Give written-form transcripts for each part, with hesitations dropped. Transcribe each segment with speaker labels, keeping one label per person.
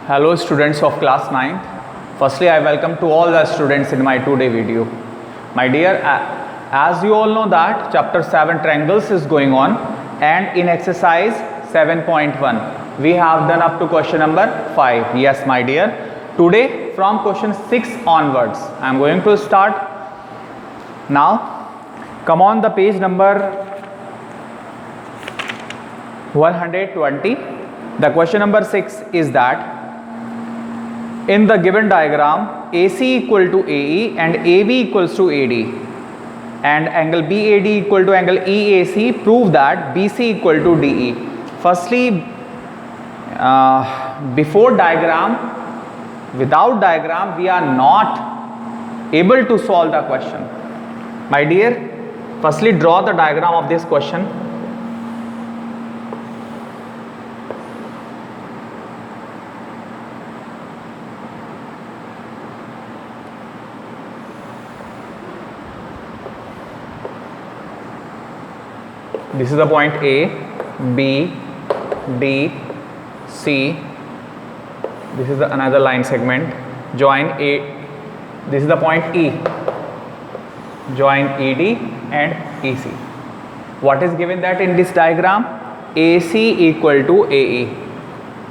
Speaker 1: Hello students of class 9th. Firstly, I welcome to all the students in my today video. My dear, as you all know that chapter 7 triangles is going on, and in exercise 7.1 we have done up to question number 5. Yes my dear, today from question 6 onwards I am going to start. Now come on the page number 120. The question number 6 is that in the given diagram AC equal to AE and AB equals to AD and angle BAD equal to angle EAC, prove that BC equal to DE. Firstly, before diagram, without diagram we are not able to solve the question. My dear, firstly draw the diagram of this question. This is the point A, B, D, C. This is another line segment. Join A. This is the point E. Join ED and EC. What is given that in this diagram? AC equal to AE.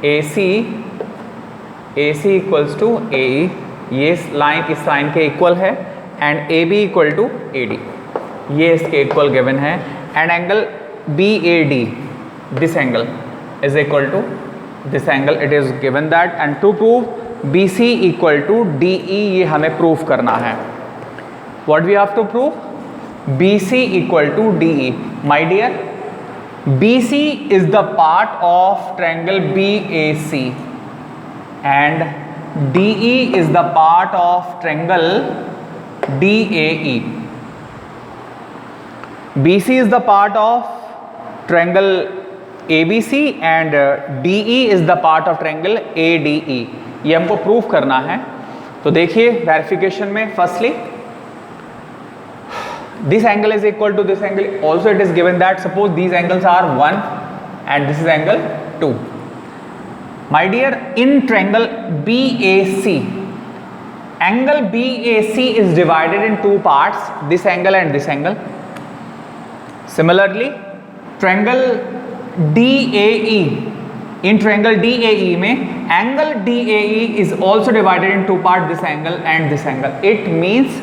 Speaker 1: AC equals to AE. ये line इस line के equal है and AB equal to AD. ये इसके equal given है. And angle BAD, this angle is equal to this angle, it is given that, and to prove BC equal to DE, ये हमें prove करना है. What we have to prove? BC equal to DE. My dear, BC is the part of triangle BAC and DE is the part of triangle DAE. BC is the part of triangle ABC and DE is the part of triangle ADE. ये हमको proof करना है. तो देखिए verification में firstly this angle is equal to this angle. Also it is given that suppose these angles are 1 and this is angle 2. My dear, in triangle BAC, angle BAC is divided in two parts, this angle and this angle. Similarly, triangle DAE, in triangle DAE में angle DAE is also divided in two parts, this angle and this angle. It means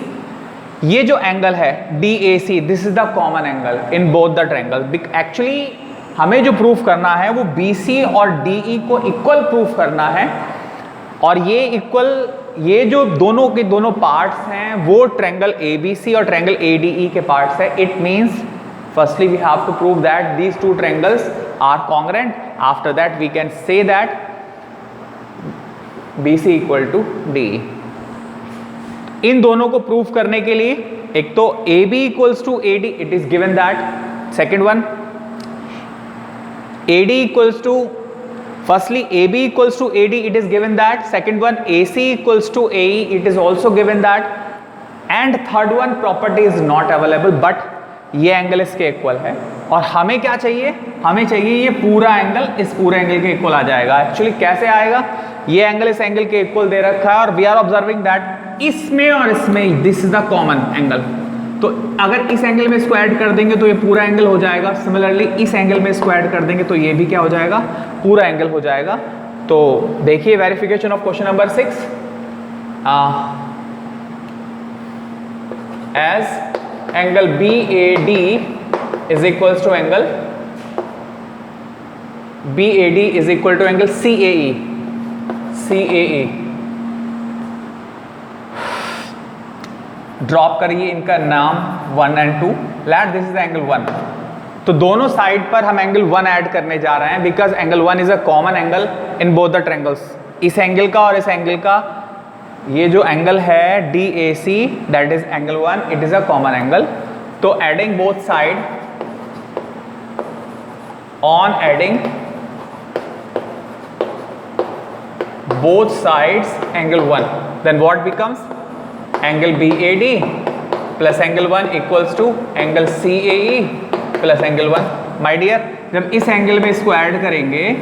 Speaker 1: ये जो angle है DAC, this is the common angle in both the triangles. Actually हमें जो proof करना है वो BC और DE को इक्वल प्रूफ करना है और ये इक्वल, ये जो दोनों के दोनों पार्ट्स हैं वो ट्रायंगल ABC और ट्रायंगल ADE के पार्ट्स है. It means firstly we have to prove that these two triangles are congruent. After that we can say that BC equal to DE. इन दोनों को प्रूव करने के लिए एक तो AB equals to AD, it is given that. Second one, AD equals to, firstly AB equals to AD, it is given that. Second one, AC equals to AE, it is also given that. And third one, property is not available, but ये angle इसके equal है. और हमें क्या चाहिए? हमें चाहिए ये पूरा एंगल इस पूरे एंगल के इक्वल आ जाएगा. एक्चुअली कैसे आएगा? ये एंगल इस एंगल के इक्वल दे रखा है और वी आर ऑब्जर्विंग दैट इसमें और इसमें this is the common angle. तो अगर इस एंगल में इसको ऐड कर देंगे तो ये पूरा एंगल हो जाएगा. सिमिलरली इस एंगल में इसको ऐड कर देंगे तो ये भी क्या हो जाएगा? पूरा एंगल हो जाएगा. तो देखिए verification of question number 6. As angle BAD is equals to angle BAD is equal to angle CAE. Drop करिए इनका नाम 1 and 2. Let this is angle 1. तो दोनों साइड पर हम एंगल 1 ऐड करने जा रहे हैं because angle 1 is a common angle in both the triangles. इस एंगल का और इस एंगल का ये जो एंगल है DAC, that is angle 1, it is a common angle. तो adding both side, on adding both sides angle 1, then what becomes? Angle BAD plus angle 1 equals to angle CAE plus angle 1. My dear, जब इस angle में इसको add करेंगे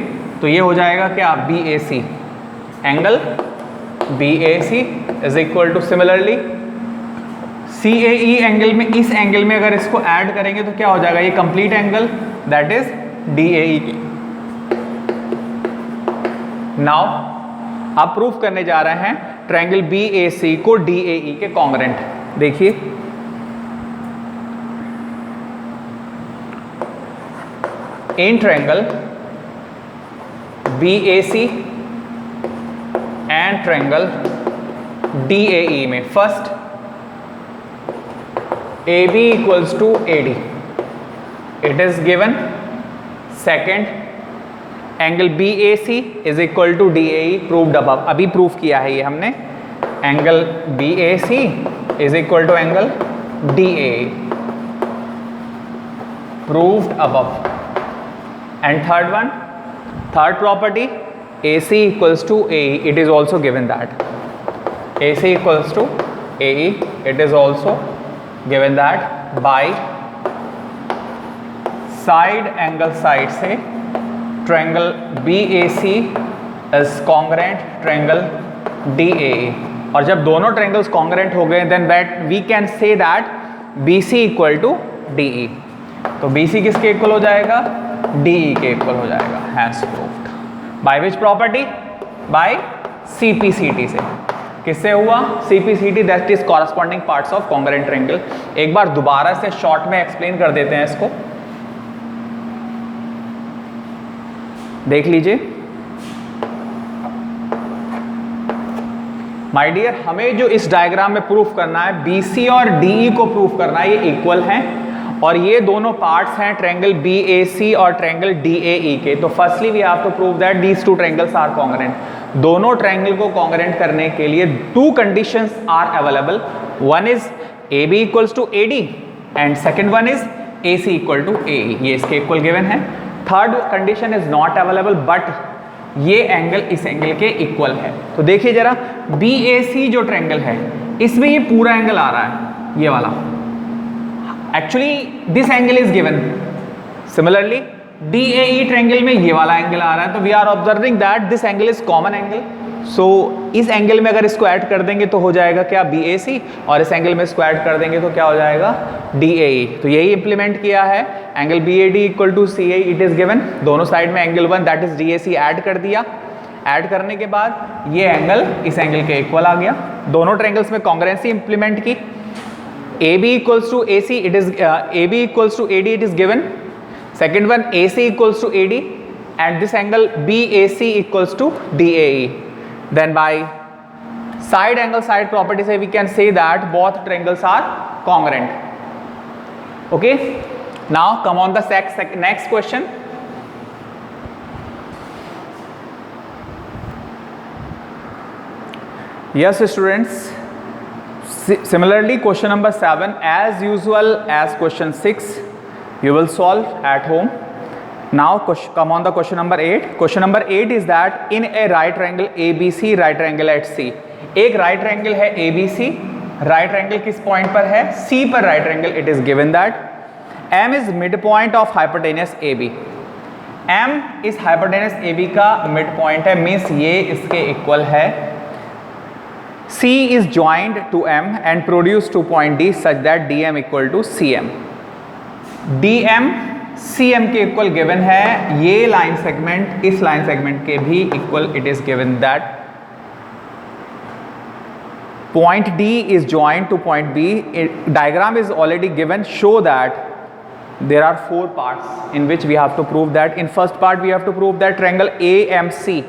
Speaker 1: तो ये हो जाएगा क्या? BAC. Angle BAC is equal two similarly CAE angle में, इस एंगल में अगर इसको ऐड करेंगे तो क्या हो जाएगा, ये complete angle that is DAE। Now आप प्रूफ करने जा रहे हैं ट्रायंगल BAC को DAE के कॉन्ग्रेंट। देखिए in triangle BAC and triangle DAE में first AB equals to AD, it is given. Second, angle BAC is equal to DAE, proved above, अभी प्रूफ किया है ये हमने। Angle BAC is equal to angle DAE, proved above. And third one, third property, AC equals to AE, it is also given that AC equals to AE, it is also given that by side angle side से triangle BAC is congruent triangle DAE। और जब दोनों triangles congruent हो गए then that we can say that BC equal to DE। तो BC किसके equal हो जाएगा, DE के इक्वल हो जाएगा। Has proved by which property, by CPCT से। किससे हुआ, CPCT that is corresponding parts of congruent triangle. एक बार दोबारा से शॉर्ट में एक्सप्लेन कर देते हैं इसको, देख लीजिए। माय डियर, हमें जो इस डायग्राम में प्रूफ करना है BC और DE को प्रूफ करना है, ये इक्वल हैं और ये दोनों पार्ट्स हैं ट्रायंगल BAC और ट्रायंगल DAE के। तो firstly we have to prove that these two triangles are congruent. दोनों ट्रायंगल को कॉन्ग्रेंट करने के लिए two conditions are available. One is AB equals to AD and second one is AC equal to AE, ये इसके equal given है। Third condition is not available but ये angle इस एंगल के इक्वल है। तो देखिए जरा, BAC जो ट्रायंगल है इसमें ये पूरा एंगल आ रहा है, ये वाला। Actually this angle is given. Similarly DAE triangle में ये वाला एंगल आ रहा है, तो we are observing that this angle is common angle. So इस एंगल में अगर इसको ऐड कर देंगे तो हो जाएगा क्या, BAC, और इस एंगल में इसको ऐड कर देंगे तो क्या हो जाएगा, DAE। तो यही इंप्लीमेंट किया है। Angle BAD equal to CAE it is given. दोनों साइड में angle 1 that is DAC add कर दिया। ऐड करने के बाद ये एंगल इस एंगल के इक्वल आ गया। दोनों ट्रायंगल्स में कॉन्ग्रेंसी इंप्लीमेंट की। AB equals to AC, it is AB equals to AD, it is given. Second one AC equals to AD and this angle BAC equals to DAE. Then by side angle side property say we can say that both triangles are congruent. Okay. Now come on the next question. Yes students. Similarly, question number 7, as usual as question 6, you will solve at home. Now come on the question number 8. Question number 8 is that in a right triangle ABC, right triangle at C. एक right triangle है ABC, right triangle किस point पर है, C पर right triangle. It is given that M is midpoint of hypotenuse AB. M इस hypotenuse AB का midpoint है, means ये इसके equal है। C is joined to M and produce to point D such that DM equal to CM. DM CM के equal given है। ये line segment इस लाइन सेगमेंट के भी equal it is given that point D is joined to point B. Diagram is already given. Show that there are 4 parts in which we have to prove that. In first part we have to prove that triangle AMC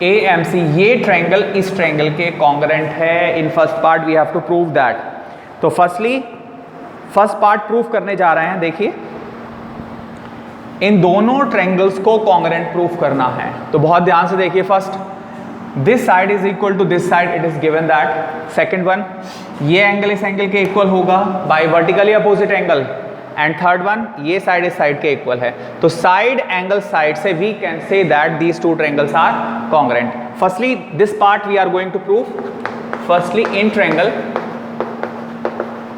Speaker 1: ये triangle इस triangle के congruent है। In first part we have to prove that. तो firstly first part proof करने जा रहे हैं। देखिए इन दोनों ट्रायंगल्स को कॉन्ग्रेंट प्रूफ करना है, तो बहुत ध्यान से देखिए। First this side is equal to this side, it is given that. Second one, ये एंगल इस एंगल के इक्वल होगा by vertically opposite angle. And third one, ये साइड इस साइड के इक्वल है। तो साइड एंगल साइड से we can say that these two triangles are congruent. Firstly this part we are going to prove. Firstly in triangle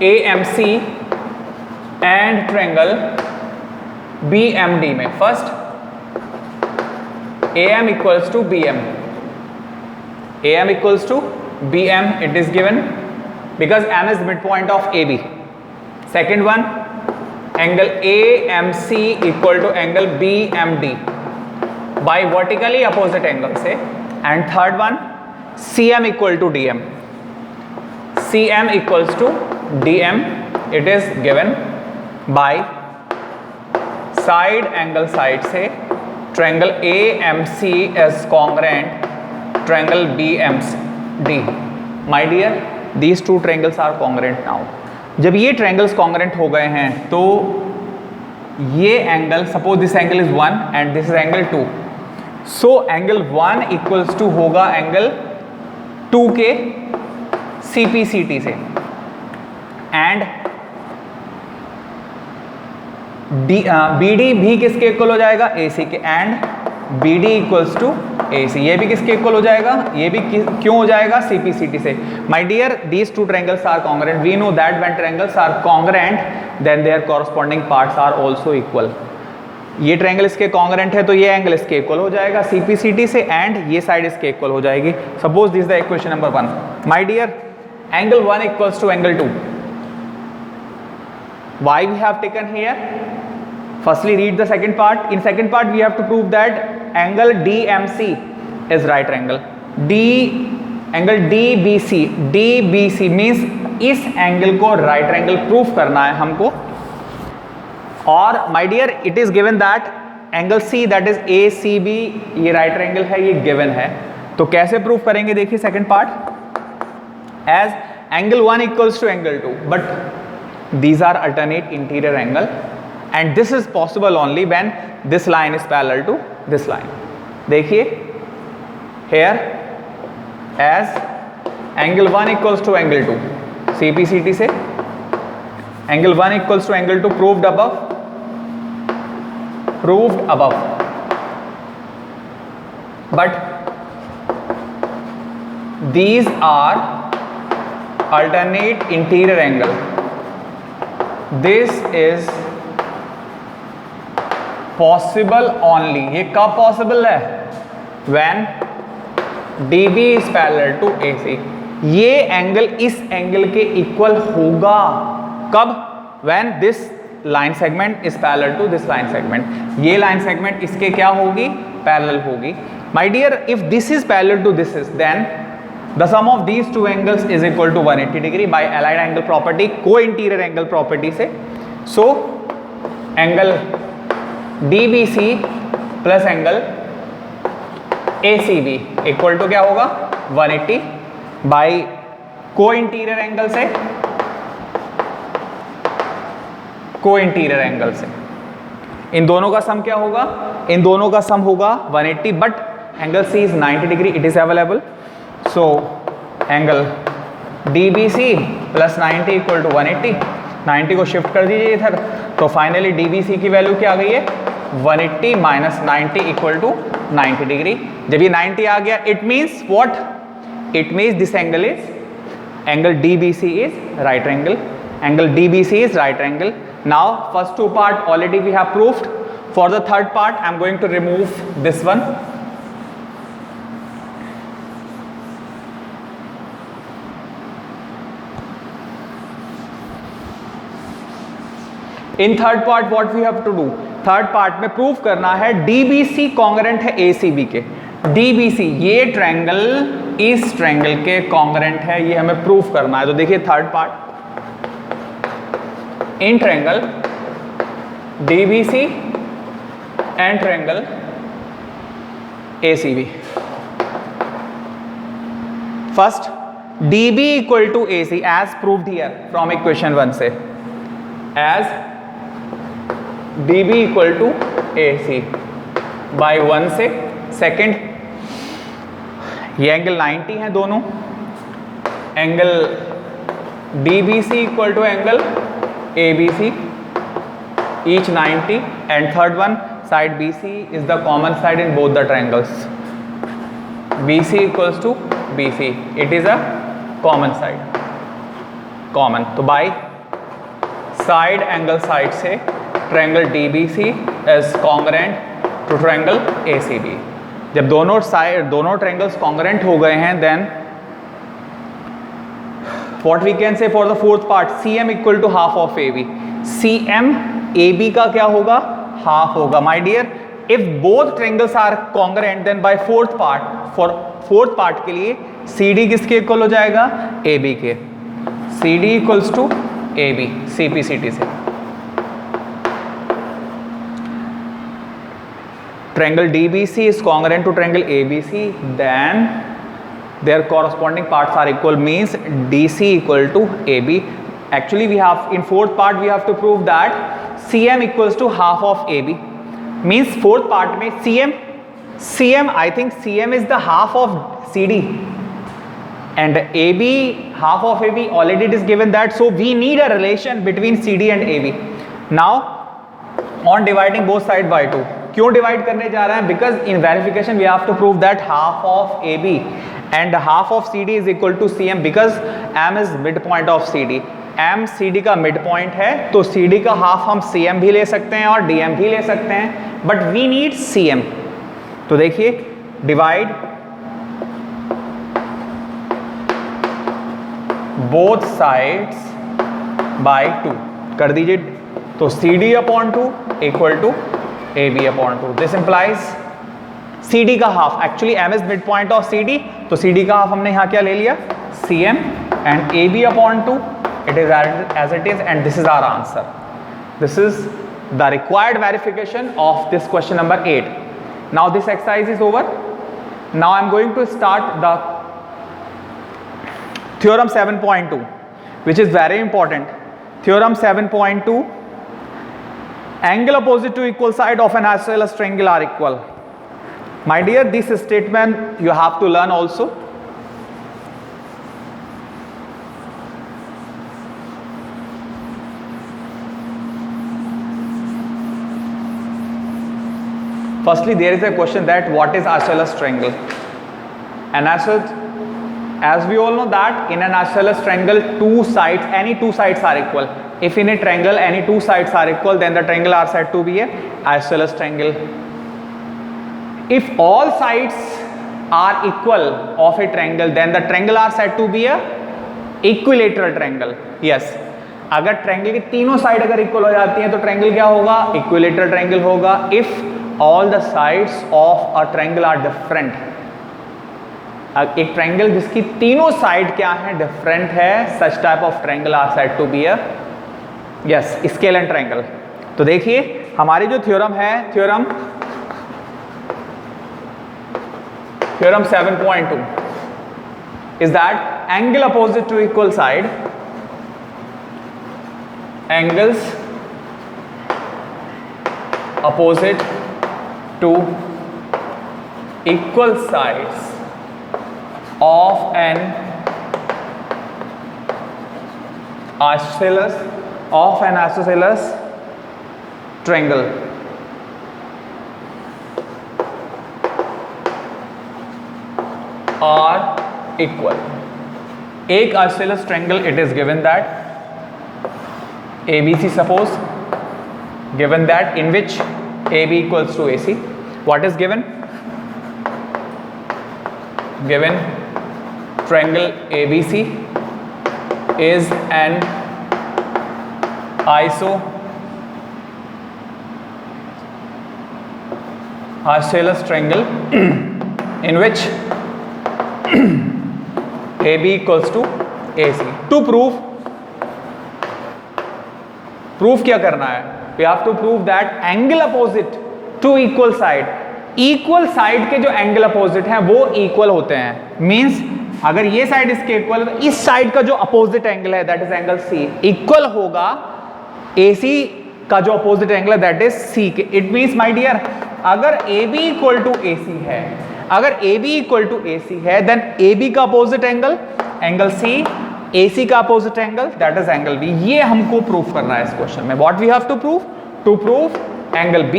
Speaker 1: AMC and triangle BMD में first AM equals to BM, AM equals to BM, it is given because M is midpoint of AB. Second one, angle AMC equal to angle BMD by vertically opposite angle से. And third one, CM equal to DM. CM equals to DM, it is given by side angle side से triangle AMC is congruent triangle BMD. My dear, these two triangles are congruent now. जब ये triangles congruent हो गए हैं तो ये angle, suppose this angle is 1 and this is angle 2, so angle 1 equals to होगा angle 2 के CPCT से, एंड BD भी किसके इक्वल हो जाएगा, AC के, and BD equals to AC. ये भी किसके इक्वल हो जाएगा, ये भी क्यों हो जाएगा, CPCT से. My dear, these two triangles are congruent. We know that when triangles are congruent then their corresponding parts are also equal. ये ट्रायंगल इसके कॉन्ग्रुएंट है तो ये एंगल इसके इक्वल हो जाएगा CPCT से, एंड ये साइड इसके इक्वल हो जाएगी. Suppose this the equation number 1. My dear, angle 1 equals to angle 2. Why we have taken here? Firstly, read the second part. In second part, we have to prove that angle DMC is right angle. Angle DBC. DBC means इस angle को right angle proof करना है हमको. और my dear, it is given that angle C, that is ACB, ये right angle है, ये given है. तो कैसे proof करेंगे, देखिए second part. As angle 1 equals to angle 2, but these are alternate interior angle. And this is possible only when this line is parallel to this line. देखिए here, as angle 1 equals to angle 2, CPCT से angle 1 equals to angle 2 proved above. But these are alternate interior angle. This is possible only. ये कब possible है? When DB is parallel to AC. ये angle इस angle के equal होगा कब? When this line segment is parallel to this line segment. ये line segment इसके क्या होगी? पैरेलल होगी. My dear, if this is parallel to this is, then the sum of these two angles is equal to 180 degree by allied angle property, co-interior angle property से. So angle DBC plus angle ACB equal to क्या होगा? 180 by को interior angle से, को interior angle से. इन दोनों का सम क्या होगा? इन दोनों का सम होगा 180, but angle C is 90 degree, it is available. So angle DBC plus 90 equal to 180. 90 को शिफ्ट कर दीजिए इधर, तो फाइनली DBC की वैल्यू क्या आ गई है? 180 माइनस 90 इक्वल टू 90 डिग्री. जब ये 90 आ गया, it means what? It means this angle is, angle DBC is right angle. Angle DBC is right angle. Now first two part already we have proved. For the third part I am going to remove this one. In third part what we have to do? Third part में proof करना है DBC congruent है ACB के. DBC ये triangle इस triangle के congruent है, ये हमें प्रूफ करना है. तो देखिए third part, in triangle DBC and triangle ACB. First DB equal to AC as proved here from equation 1 से, as DB equal to AC by 1 से. सेकेंड, ये एंगल 90 है दोनों, angle DBC equal to angle ABC, each 90. And third one, side BC is the common side in both the triangles. BC equals to BC, it is a common side, common. तो by side angle side से triangle DBC is congruent to triangle ACB. जब दोनों triangles congruent हो गए हैं, then what we can say for the fourth part, CM equal to half of AB. CM AB का क्या होगा? हाफ होगा. My dear, if both triangles are congruent, then by fourth part, for fourth part के लिए CD किसके equal हो जाएगा? AB के. CD equals to AB, CPCT से. Triangle DBC is congruent to triangle ABC, then their corresponding parts are equal, means DC equal to AB. Actually we have in fourth part we have to prove that CM equals to half of AB. Means fourth part में CM I think CM is the half of CD and AB half of AB, already it is given that, so we need a relation between CD and AB. Now on dividing both side by 2, क्यों divide करने जा रहे हैं? Because in verification we have to prove that half of AB and half of CD is equal to CM, because M is mid point of CD. M CD का mid point है, तो CD का half हम CM भी ले सकते हैं और DM भी ले सकते हैं, बट वी नीड CM. तो देखिए, डिवाइड बोथ साइड्स बाय 2 कर दीजिए. तो CD upon 2 equal to AB upon 2. This implies CD का half, actually M is mid point of CD, तो CD का हाफ हमने यहाँ क्या ले लिया? CM, and AB upon 2, it is as it is, and this is our answer. This is the required verification of this question number 8. Now this exercise is over. Now I am going to start the theorem 7.2, which is very important. Theorem 7.2, angle opposite to equal side of an isosceles triangle are equal. My dear, this statement you have to learn also. Firstly, there is a question that what is isosceles triangle? As we all know that in an isosceles triangle, any two sides are equal. If in a triangle any two sides are equal, then the triangle are said to be a isosceles triangle. If all sides are equal of a triangle, then the triangle are said to be a equilateral triangle. Yes, अगर triangle की तीनों side अगर equal हो जाती हैं तो triangle क्या होगा? इक्विलेटरल ट्रायंगल होगा. If all the sides of a triangle are different, एक ट्रायंगल जिसकी तीनों साइड क्या है? डिफरेंट है, such type of triangle are said to be a scalene triangle. तो देखिए हमारी जो थ्योरम है, theorem 7.2 is that angle opposite to equal side, angles opposite to equal sides of an isosceles triangle are equal. एक isosceles triangle, it is given that ABC, suppose given that in which AB equals to AC. What is given? Given triangle ABC is an isosceles triangle in which AB equals to AC. To prove क्या करना है? We have to prove that angle opposite to equal side, equal side के जो angle opposite हैं वो equal होते हैं. Means अगर ये साइड इसके इक्वल है तो इस साइड का जो अपोजिट एंगल है that is angle C equal होगा AC का जो अपोजिट एंगल है दैट इज C के. इट मींस माय डियर, अगर AB इक्वल टू AC है, अगर AB इक्वल टू AC है, देन AB का अपोजिट एंगल C, AC का opposite angle that is angle B. ये हमको प्रूफ करना है इस क्वेश्चन में. What we have to prove angle B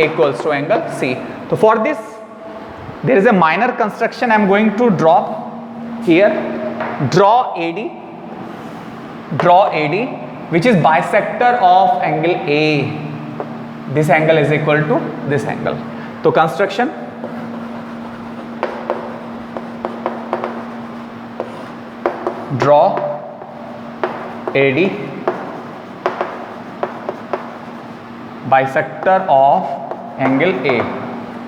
Speaker 1: equals to angle C. तो for this there is a minor construction I am going to drop here. Draw AD which is bisector of angle A. This angle is equal to this angle. तो construction draw AD bisector of angle A।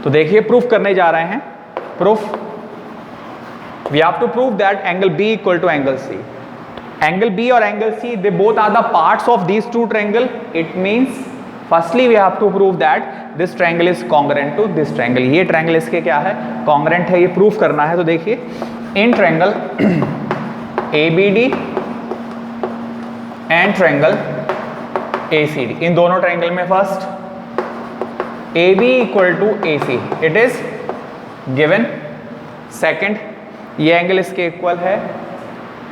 Speaker 1: तो देखिए proof करने जा रहे हैं। Proof, we have to prove that angle B equal to angle C। Angle B और angle C, they both are the parts of these two triangle. It means firstly we have to prove that this triangle is congruent to this triangle. ये triangle इसके क्या है, congruent है, ये proof करना है। तो देखिए in triangle ABD and triangle ACD, इन दोनों ट्रायंगल में first AB equal to AC, it is given. Second, ये एंगल इसके इक्वल है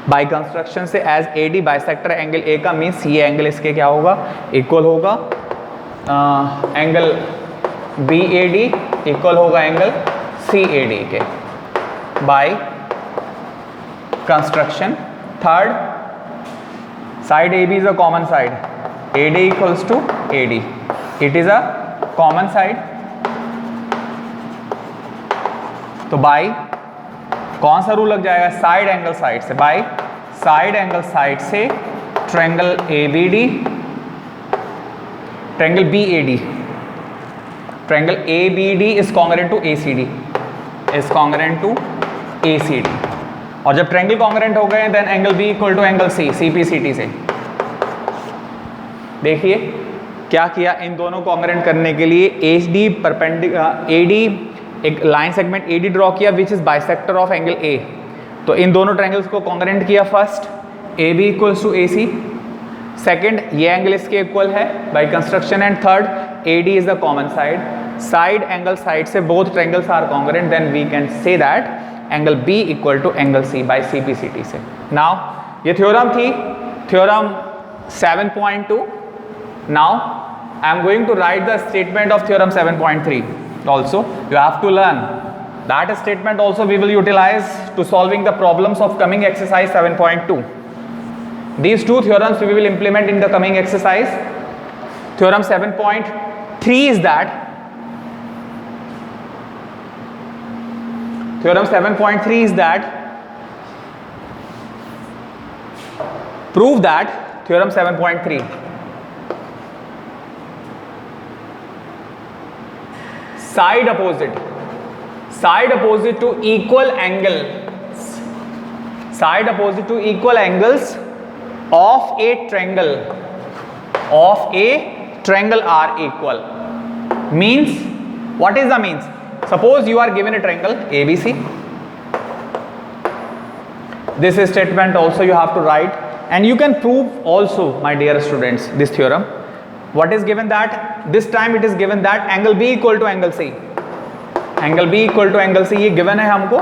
Speaker 1: बाय कंस्ट्रक्शन से, as AD bisector angle A का, मीन्स ये एंगल इसके क्या होगा, इक्वल होगा एंगल BAD इक्वल होगा एंगल CAD के by construction. Third, side AB is a common side, AD equals to AD, it is a common side. तो by कौन सा रूल लग जाएगा, साइड एंगल साइड से, बाय साइड एंगल साइड से triangle ABD, triangle BAD, triangle ABD is congruent to ACD, is congruent to ACD। और जब triangle congruent हो गए then angle B equal to angle C, CPCT से। देखिए क्या किया, इन दोनों कॉन्ग्रुएंट करने के लिए AD परपेंडिकुलर AD, एक लाइन सेगमेंट AD ड्रॉ किया which is bisector of angle A। तो इन दोनों ट्रायंगल्स को कॉन्ग्रुएंट किया। First AB equals to AC, second ये एंगल इसके इक्वल है by construction, and third AD is the common side. Side angle side से both triangles are congruent, then we can say that angle B equal to angle C by CPCT से। Now ये theorem थी, theorem 7.2। Now I am going to write the statement of theorem 7.3 also. You have to learn that statement also we will utilize to solving the problems of coming exercise 7.2. These two theorems we will implement in the coming exercise. Theorem 7.3 is that, theorem 7.3 is that, prove that, theorem 7.3, side opposite to equal angles, side opposite to equal angles of a triangle are equal. Means, what is the means? Suppose you are given a triangle ABC. This statement also you have to write, and you can prove also, my dear students, this theorem. What is given that this time it is given that angle B equal to angle C, angle B equal to angle C, ये given है हमको।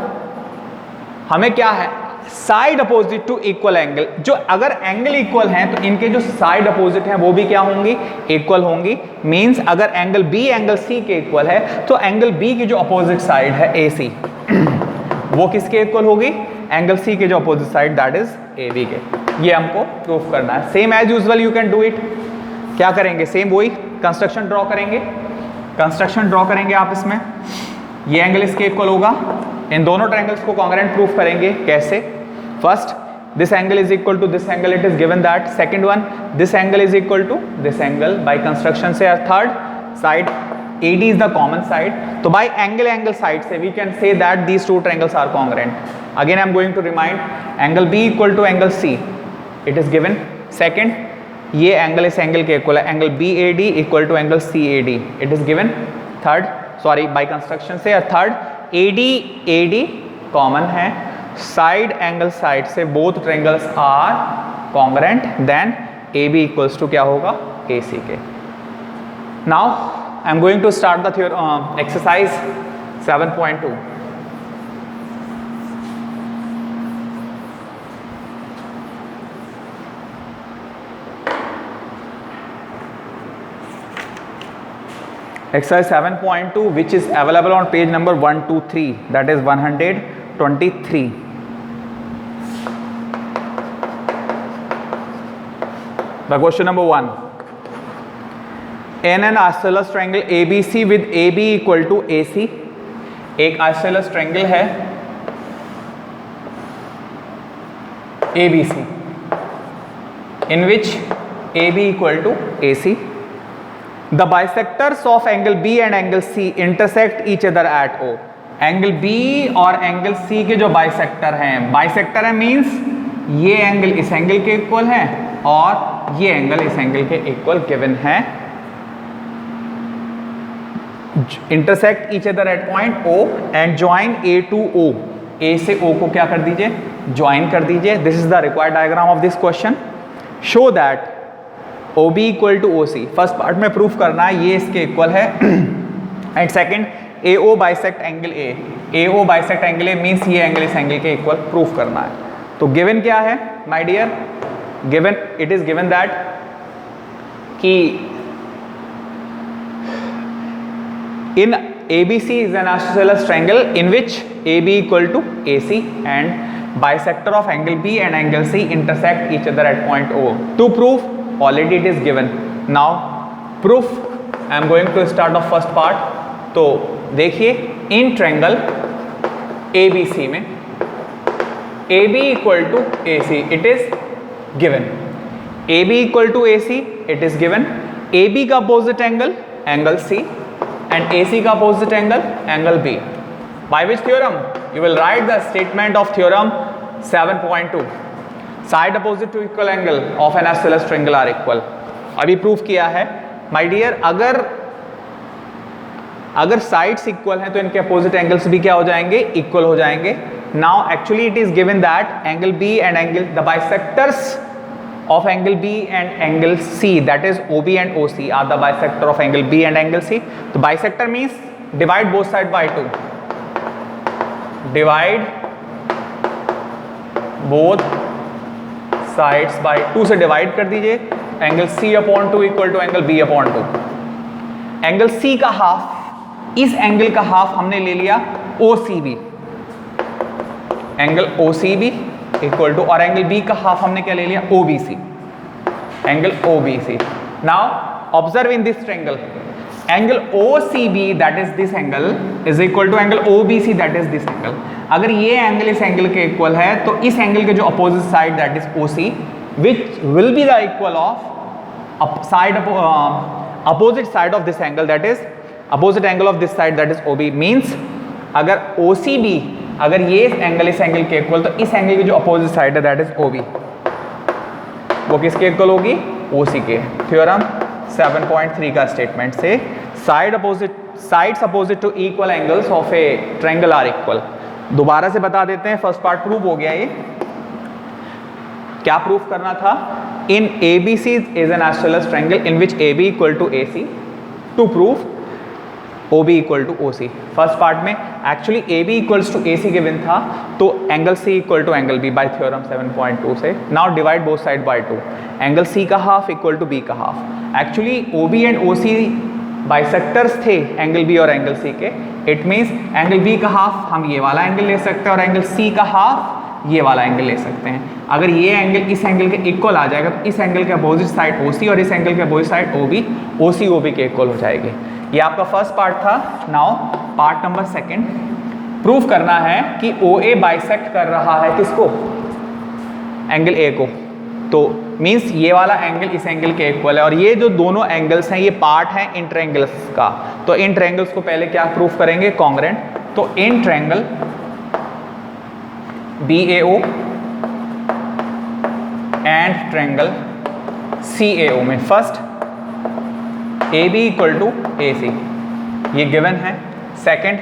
Speaker 1: हमें क्या है, side opposite to equal angle. जो अगर angle equal हैं तो इनके जो साइड अपोजिट हैं वो भी क्या होंगी, इक्वल होंगी। मींस अगर एंगल B एंगल C के इक्वल है तो एंगल B की जो अपोजिट साइड है AC वो किसके इक्वल होगी, एंगल C के जो opposite side that is AB के। ये हमको प्रूफ करना है। Same as usual you can do it. क्या करेंगे, सेम वही कंस्ट्रक्शन ड्रॉ करेंगे। कंस्ट्रक्शन ड्रॉ करेंगे आप इसमें, ये एंगल इसके इक्वल होगा। इन दोनों ट्रायंगल्स को कॉन्ग्रुएंट प्रूफ करेंगे। कैसे, first this angle is equal to this angle, it is given that. Second one, this angle is equal to this angle by construction से। Third side AD is the common side, तो by angle side से we can say that these two triangles are congruent. Again I am going to remind, angle B equal to angle C, it is given. Second, ये angle इस angle के equal है, angle BAD equal to angle CAD, it is given. Third, sorry by construction से। Third, AD common है, side angle side से both triangles are congruent, then AB equals to क्या होगा, AC के। Now I am going to start the exercise 7.2। Exercise 7.2 which is available on page number 123, that is 123. The question number 1. In an isosceles triangle ABC with AB equal to AC, एक isosceles triangle है ABC, in which AB equal to AC. The bisectors of angle B and angle C intersect each other at O. Angle B और angle C के जो bisector हैं, bisector है means ये angle इस angle के equal है और ये एंगल इस एंगल के इक्वल गिवन है, intersect each other at point O and join A to O. A से O को क्या कर दीजिए, ज्वाइन कर दीजिए. This is the required diagram of this question. Show that OB equal to OC. First part में proof करना है ये इसके इक्वल है and second AO bisect angle A. AO bisect angle A means ये एंगल इस एंगल के equal proof करना है. तो गिवन क्या है my dear, given it is given that कि in ABC is an isosceles triangle in which AB equal to AC and bisector of angle B and angle C intersect each other at point O. To prove, already it is given. Now proof, I am going to start the first part. तो देखिए in triangle ABC में AB equal to AC it is given. AB equal to AC it is given. AB का opposite angle angle C and AC का opposite angle angle B. By which theorem? You will write the statement of theorem 7.2. Side opposite to equal angle of an isosceles triangle are equal. अभी proof किया है my dear. अगर sides equal हैं तो इनके opposite angles भी क्या हो जाएंगे, इक्वल हो जाएंगे. Now actually it is given that angle B and angle the bisectors of angle B and angle C, that is OB and OC are the bisector of angle B and angle C. The bisector means divide both sides by 2. Divide both sides by 2 से divide कर दीजिए. Angle C upon 2 equal to angle B upon 2. Angle C का half, इस angle का half हमने ले लिया OCB, angle OCB equal to, और एंगल B का हाफ हमने क्या ले लिया OBC, angle OBC. Now observe in this triangle angle OCB that is this angle is equal to angle OBC that is this angle. अगर ये angle इस angle के इक्वल है तो इस एंगल के जो opposite side that is OC which will be the equal of side opposite side of this angle that is opposite angle of this side that is OB. Means अगर OCB अगर ये angle इस angle के equal तो इस angle की जो opposite side है दैट इज OB वो किसके इक्वल होगी, OC के. थ्योरम 7.3 का स्टेटमेंट से sides opposite to equal angles of a triangle are equal. दोबारा से बता देते हैं, फर्स्ट पार्ट प्रूव हो गया. ये क्या प्रूफ करना था, in ABC is an isosceles triangle in which AB equal to AC. To prove OB equal to OC. First part में actually AB equals to AC given था तो angle C equal to angle B by theorem 7.2 से. Now divide both side by 2. Angle C का half equal to B का half. Actually OB and OC bisectors थे angle B और angle C के. It means angle B का half हम ये वाला एंगल ले सकते हैं और एंगल C का हाफ ये वाला एंगल ले सकते हैं. अगर ये एंगल इस एंगल के इक्वल आ जाएगा तो इस एंगल के अपोजिट साइड OC और इस एंगल के opposite side OB OC OB के इक्वल हो जाएगी. ये आपका फर्स्ट पार्ट था. Now part number second, proof करना है कि OA बाइसेक्ट कर रहा है किसको, एंगल A को. तो मीन्स ये वाला एंगल इस एंगल के इक्वल है और ये जो दोनों एंगल्स हैं ये पार्ट हैं इन ट्रायंगल्स का. तो इन ट्रायंगल्स को पहले क्या प्रूफ करेंगे, कॉन्ग्रेंट. तो in triangle BAO and triangle CAO में first AB equal to AC ये गिवन है. Second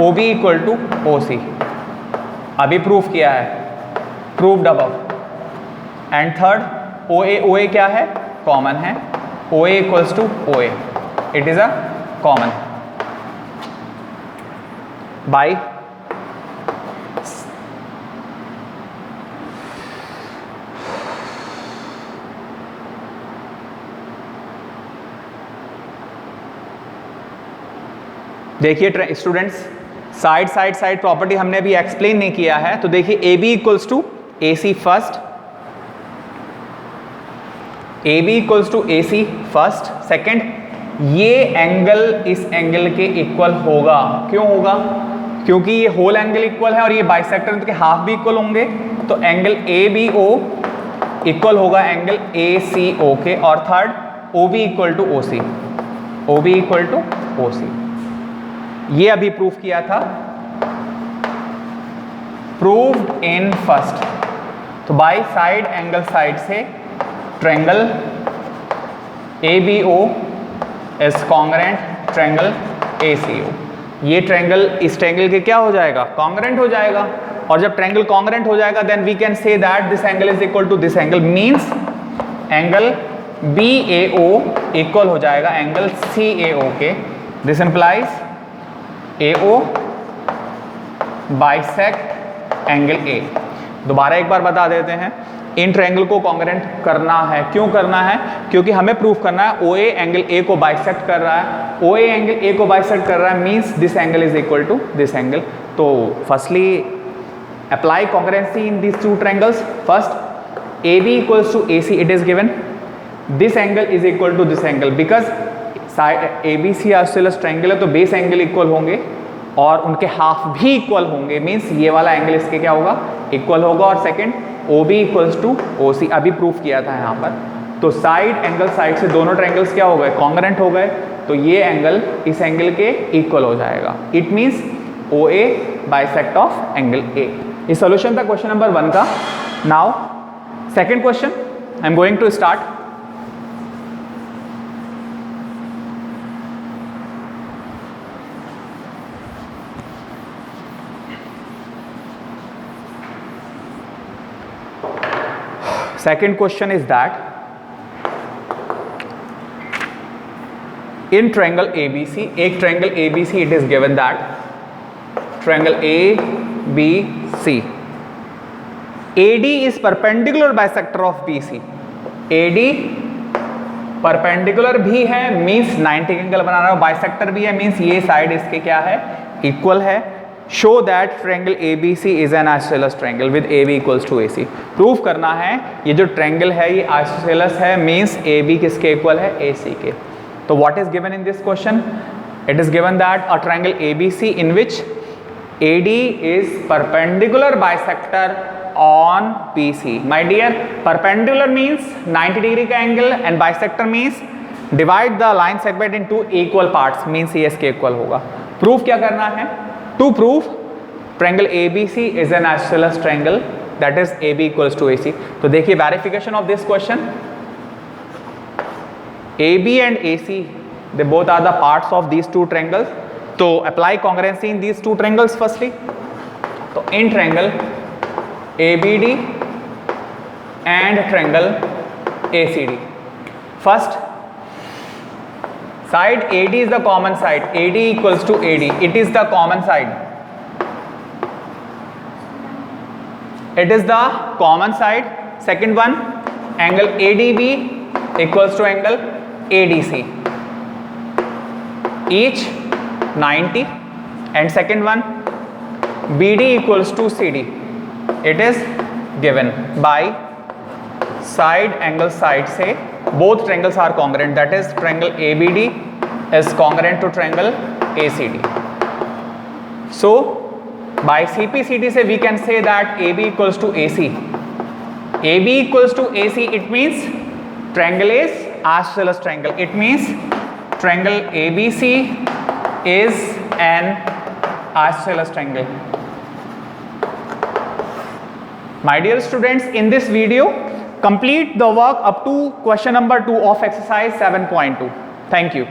Speaker 1: OB equal to OC अभी प्रूफ किया है, proved above. And third OA क्या है, कॉमन है. OA equals to OA, it is a common by देखिए स्टूडेंट्स, साइड प्रॉपर्टी हमने अभी एक्सप्लेन नहीं किया है. तो देखिए AB equals to AC first, AB equals to AC first. Second ये एंगल इस एंगल के इक्वल होगा. क्यों होगा, क्योंकि ये होल एंगल इक्वल है और ये बाइसेक्टर के हाफ भी इक्वल होंगे तो एंगल ABO इक्वल होगा एंगल ACO के, और third OB equal to OC, OB equal to OC। ये अभी प्रूफ किया था, प्रूव्ड इन फर्स्ट। तो बाई साइड एंगल साइड से triangle ABO is congruent triangle ACO। ये ट्रायंगल इस ट्रायंगल के क्या हो जाएगा, कॉन्ग्रेंट हो जाएगा। और जब ट्रायंगल कॉन्ग्रेंट हो जाएगा then we can say that this angle is equal to this angle, means angle BAO equal हो जाएगा एंगल CAO के। This implies AO bisect angle A। दोबारा एक बार बता देते हैं, इन ट्रायंगल को कॉन्ग्रेंट करना है। क्यों करना है? क्योंकि हमें प्रूफ करना है OA एंगल A को बाइसेक्ट कर रहा है। OA एंगल A को बाइसेक्ट कर रहा है means this angle is equal to this angle. तो firstly apply congruency in this two triangles. First AB equals to AC, it is given this angle is equal to this angle, because side ABC isosceles triangle है तो base angle equal होंगे और उनके half भी equal होंगे, means ये वाला angle इसके क्या होगा, इक्वल होगा। और second OB equals to OC, अभी प्रूफ किया था यहाँ पर। तो साइड एंगल साइड से दोनों ट्रायंगल्स क्या हो गए, कॉन्ग्रेंट हो गए, तो ये एंगल इस एंगल के इक्वल हो जाएगा। It means OA bisect of angle A। ये सॉल्यूशन था क्वेश्चन नंबर 1 का। Now second question I am going to start. Second question is that in triangle ABC, एक triangle ABC, it is given that triangle ABC, AD is perpendicular bisector of BC। AD perpendicular भी है means 90 angle बना रहा है, bisector भी है means ये side इसके क्या है, इक्वल है। Show that triangle ABC is an isosceles triangle with AB equals to AC। Proof करना है ये जो ट्रायंगल है ये आइसोसेलेस है मींस AB किसके इक्वल है, AC के। तो what is given in this question, it is given that a triangle ABC in which AD is perpendicular bisector on BC। My dear, perpendicular means 90 degree का angle and bisector means divide the line segment into equal parts, means ये इसके equal होगा। Proof क्या करना है, to prove triangle ABC is an isosceles triangle, that is AB equals to AC। तो देखिए verification of this question, AB and AC they both are the parts of these two triangles। तो apply congruency in these two triangles firstly। तो in triangle ABD and triangle ACD, first side AD is the common side, AD equals to AD, it is the common side, it is the common side। second one angle ADB equals to angle ADC, each 90, and second one BD equals to CD, it is given by side angle side से both triangles are congruent, that is triangle ABD is congruent to triangle ACD। so by CPCD से we can say that AB equals to AC, AB equals to AC, it means triangle is isosceles triangle, it means triangle ABC is an isosceles triangle। My dear students, in this video complete the work up to question number 2 of exercise 7.2। Thank you।